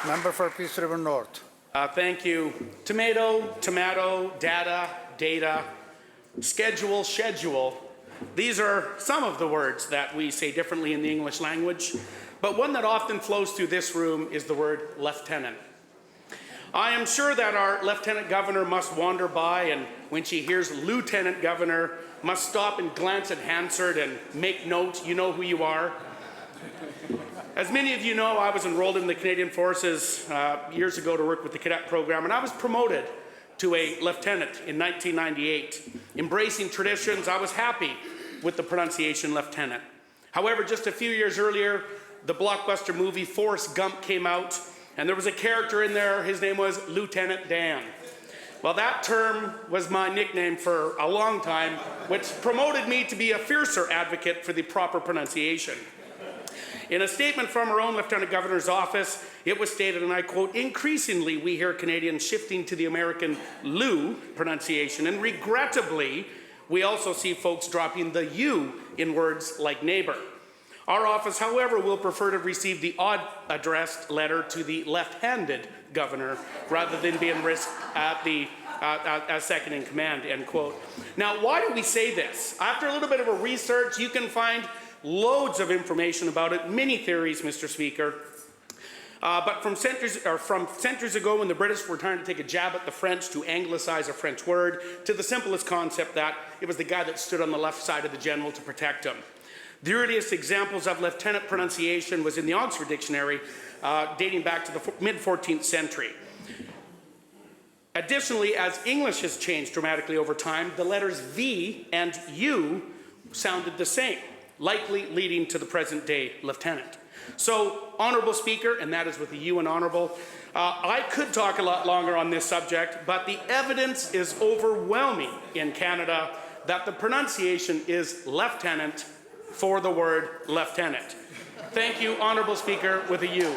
Member for Peace River North. Thank you. Tomato, tomato, data, data, schedule, schedule. These are some of the words that we say differently in the English language, but one that often flows through this room is the word lieutenant. I am sure that our lieutenant governor must wander by, and when she hears lieutenant governor, must stop and glance at Hansard and make note. You know who you are. As many of you know, I was enrolled in the Canadian Forces years ago to work with the cadet program, and I was promoted to a lieutenant in 1998. Embracing traditions, I was happy with the pronunciation lieutenant. However, just a few years earlier, the blockbuster movie Forrest Gump came out, and there was a character in there, his name was Lieutenant Dan. Well, that term was my nickname for a long time, which promoted me to be a fiercer advocate for the proper pronunciation. In a statement from our own Lieutenant Governor's office, it was stated, and I quote, "Increasingly, we hear Canadians shifting to the American Lou pronunciation, and regrettably, we also see folks dropping the U in words like neighbor. Our office, however, will prefer to receive the odd-addressed letter to the left-handed governor rather than being risked at the as second in command," end quote. Now, why do we say this? After a little bit of a research, you can find loads of information about it, many theories, Mr. Speaker. But from centuries ago, when the British were trying to take a jab at the French to anglicize a French word, to the simplest concept that it was the guy that stood on the left side of the general to protect him. The earliest examples of lieutenant pronunciation was in the Oxford Dictionary, dating back to the mid-14th century. Additionally, as English has changed dramatically over time, the letters V and U sounded the same, likely leading to the present-day lieutenant. So, Honourable Speaker, and that is with the U and Honourable, I could talk a lot longer on this subject, but the evidence is overwhelming in Canada that the pronunciation is lieutenant for the word lieutenant. Thank you, Honourable Speaker, with a U.